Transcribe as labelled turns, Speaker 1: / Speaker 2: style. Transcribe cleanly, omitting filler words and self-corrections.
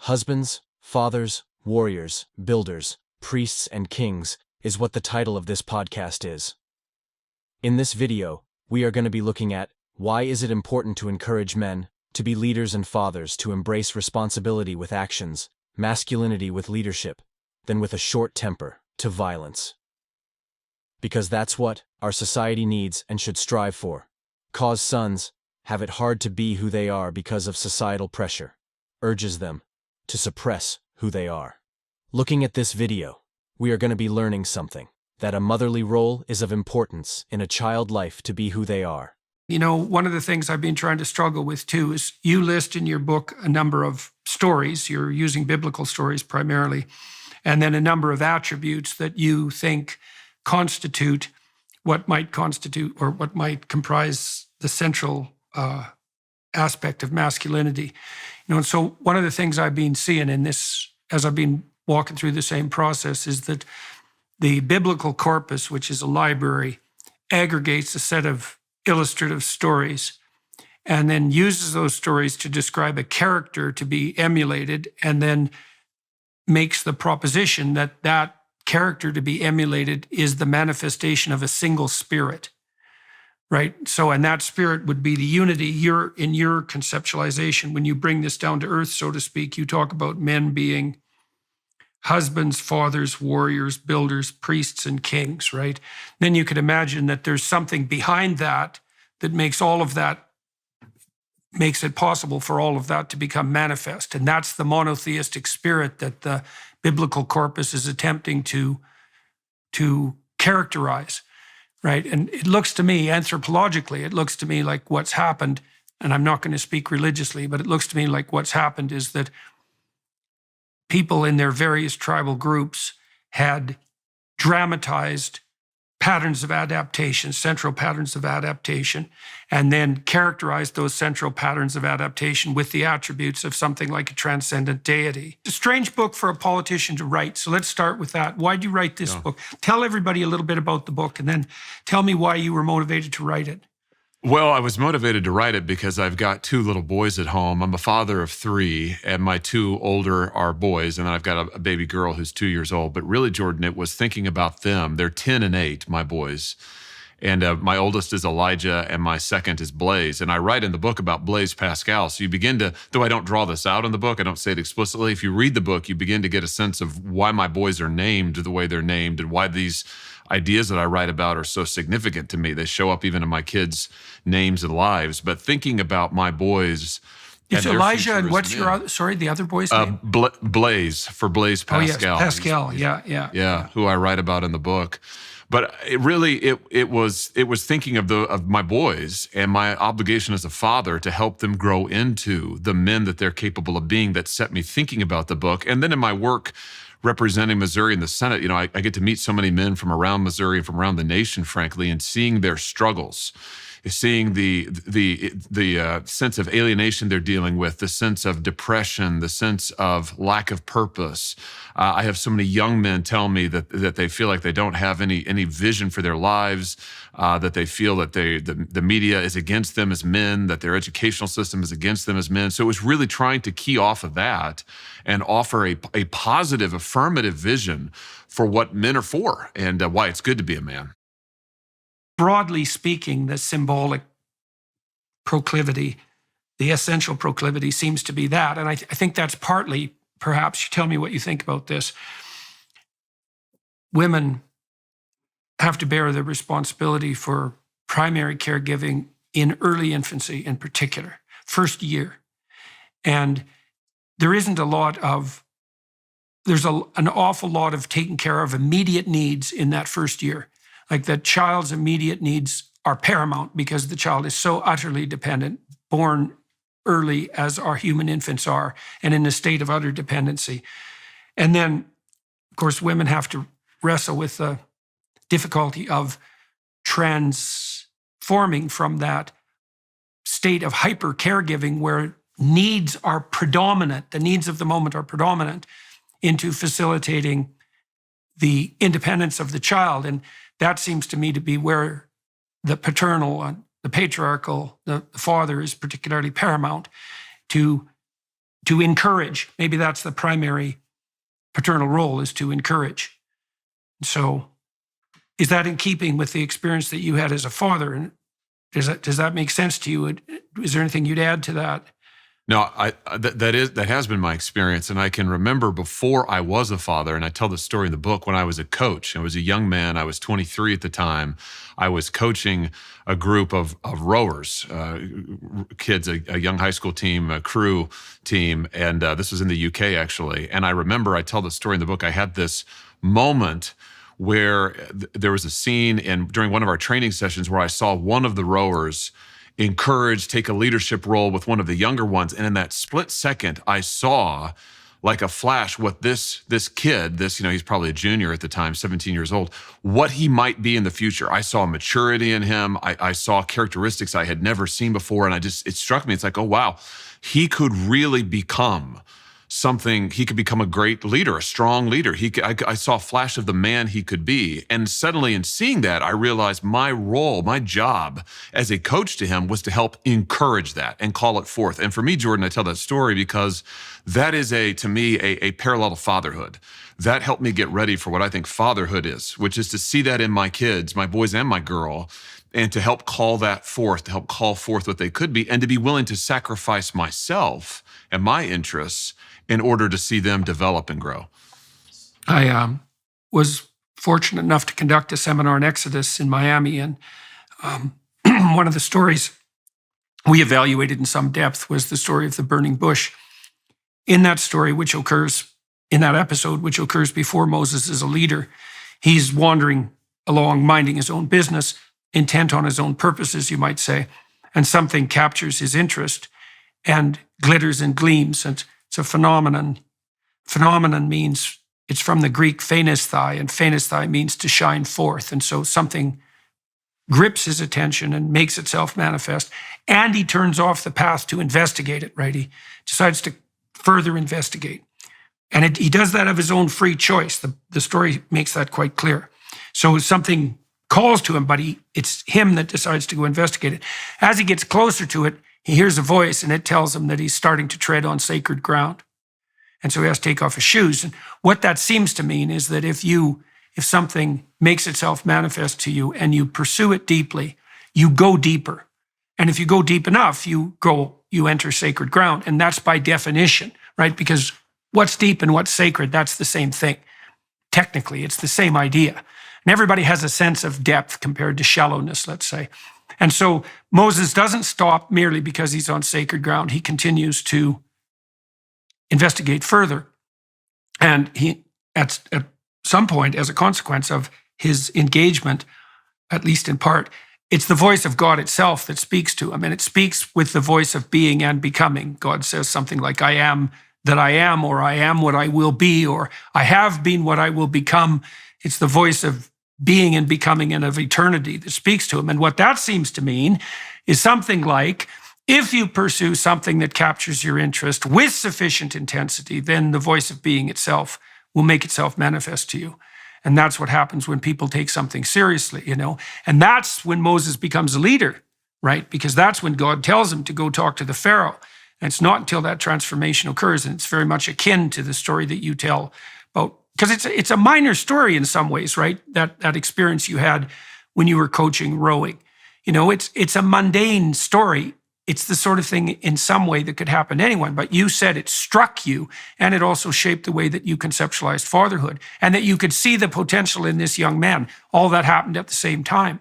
Speaker 1: Husbands, fathers, warriors, builders, priests, and kings is what the title of this podcast is. In this video, we are going to be looking at why is it important to encourage men to be leaders and fathers, to embrace responsibility with actions, masculinity with leadership, than with a short temper to violence. Because that's what our society needs and should strive for. Cause sons have it hard to be who they are because of societal pressure, urges them to suppress who they are. Looking at this video, we are going to be learning something, that a motherly role is of importance in a child life to be who they are.
Speaker 2: You know, one of the things I've been trying to struggle with too is you list in your book a number of stories, you're using biblical stories primarily, and then a number of attributes that you think constitute what might comprise the central aspect of masculinity. You know, and so one of the things I've been seeing in this, as I've been walking through the same process, is that the biblical corpus, which is a library, aggregates a set of illustrative stories and then uses those stories to describe a character to be emulated, and then makes the proposition that that character to be emulated is the manifestation of a single spirit, right? So, and that spirit would be the unity. In your conceptualization, when you bring this down to earth, so to speak, you talk about men being husbands, fathers, warriors, builders, priests, and kings, right? Then you could imagine that there's something behind that that makes it possible for all of that to become manifest. And that's the monotheistic spirit that the biblical corpus is attempting to characterize, right? And it looks to me, anthropologically, it looks to me like what's happened, and I'm not going to speak religiously, but it looks to me like what's happened is that people in their various tribal groups had dramatized patterns of adaptation, central patterns of adaptation, and then characterized those central patterns of adaptation with the attributes of something like a transcendent deity. It's a strange book for a politician to write, so let's start with that. Why'd you write this book? Tell everybody a little bit about the book, and then tell me why you were motivated to write it.
Speaker 3: Well, I was motivated to write it because I've got two little boys at home. I'm a father of three, and my two older are boys, and then I've got a baby girl who's 2 years old. But really, Jordan, it was thinking about them. They're 10 and 8, my boys. And my oldest is Elijah, and my second is Blaise. And I write in the book about Blaise Pascal. So you begin to, though I don't draw this out in the book, I don't say it explicitly. If you read the book, you begin to get a sense of why my boys are named the way they're named, and why these ideas that I write about are so significant to me. They show up even in my kids' names and lives. But thinking about my boys,
Speaker 2: it's Elijah, and what's your the other boy's name?
Speaker 3: Blaise, for Blaise Pascal.
Speaker 2: Oh, yes, Pascal. Yeah,
Speaker 3: who I write about in the book. But it was thinking of my boys and my obligation as a father to help them grow into the men that they're capable of being, that set me thinking about the book. And then in my work representing Missouri in the Senate, you know, I get to meet so many men from around Missouri and from around the nation, frankly, and seeing their struggles, seeing the sense of alienation they're dealing with, the sense of depression, the sense of lack of purpose. I have so many young men tell me that they feel like they don't have any vision for their lives, that they feel that the media is against them as men, that their educational system is against them as men. So it was really trying to key off of that and offer a positive, affirmative vision for what men are for, and why it's good to be a man.
Speaker 2: Broadly speaking, the symbolic proclivity, the essential proclivity seems to be that. And I think that's partly, perhaps, you tell me what you think about this, women have to bear the responsibility for primary caregiving in early infancy in particular, first year. And there isn't there's an awful lot of taking care of immediate needs in that first year. Like the child's immediate needs are paramount because the child is so utterly dependent, born early as our human infants are, and in a state of utter dependency. And then, of course, women have to wrestle with the difficulty of transforming from that state of hyper caregiving where needs are predominant, the needs of the moment are predominant, into facilitating the independence of the child. And that seems to me to be where the paternal, the patriarchal, the father is particularly paramount to to encourage. Maybe that's the primary paternal role, is to encourage. So is that in keeping with the experience that you had as a father? And does that make sense to you? Is there anything you'd add to that?
Speaker 3: No, that has been my experience, and I can remember before I was a father, and I tell the story in the book, when I was a coach. I was a young man. I was 23 at the time. I was coaching a group of rowers, kids, a young high school team, a crew team, and this was in the UK actually. And I remember, I tell the story in the book, I had this moment where there was a scene during one of our training sessions where I saw one of the rowers encourage, take a leadership role with one of the younger ones. And in that split second, I saw like a flash what this kid, he's probably a junior at the time, 17 years old, what he might be in the future. I saw maturity in him. I saw characteristics I had never seen before. And it struck me. It's like, oh, wow, he could really become something. He could become a great leader, a strong leader. I saw a flash of the man he could be. And suddenly in seeing that, I realized my role, my job as a coach to him was to help encourage that and call it forth. And for me, Jordan, I tell that story because that is to me, a parallel to fatherhood. That helped me get ready for what I think fatherhood is, which is to see that in my kids, my boys and my girl, and to help call that forth, to help call forth what they could be, and to be willing to sacrifice myself and my interests in order to see them develop and grow.
Speaker 2: I was fortunate enough to conduct a seminar in Exodus in Miami, and one of the stories we evaluated in some depth was the story of the burning bush. In that story, which occurs in that episode, which occurs before Moses is a leader, he's wandering along, minding his own business, intent on his own purposes, you might say, and something captures his interest and glitters and gleams, and it's a phenomenon. Phenomenon means, it's from the Greek phanesthai, and phanesthai means to shine forth. And so something grips his attention and makes itself manifest, and he turns off the path to investigate it, right? He decides to further investigate. And he does that of his own free choice. The story makes that quite clear. So something calls to him, but it's him that decides to go investigate it. As he gets closer to it, he hears a voice, and it tells him that he's starting to tread on sacred ground. And so he has to take off his shoes. And what that seems to mean is that if something makes itself manifest to you and you pursue it deeply, you go deeper. And if you go deep enough, you enter sacred ground. And that's by definition, right? Because what's deep and what's sacred, that's the same thing. Technically, it's the same idea. And everybody has a sense of depth compared to shallowness, let's say. And so Moses doesn't stop merely because he's on sacred ground. He continues to investigate further. And he, at some point, as a consequence of his engagement, at least in part, it's the voice of God itself that speaks to him. And it speaks with the voice of being and becoming. God says something like, I am that I am, or I am what I will be, or I have been what I will become. It's the voice of being and becoming and of eternity that speaks to him. And what that seems to mean is something like, if you pursue something that captures your interest with sufficient intensity, then the voice of being itself will make itself manifest to you. And that's what happens when people take something seriously, And that's when Moses becomes a leader, right? Because that's when God tells him to go talk to the Pharaoh. And it's not until that transformation occurs, and it's very much akin to the story that you tell about, because it's a minor story in some ways, right? That experience you had when you were coaching rowing. It's a mundane story. It's the sort of thing in some way that could happen to anyone, but you said it struck you, and it also shaped the way that you conceptualized fatherhood, and that you could see the potential in this young man. All that happened at the same time.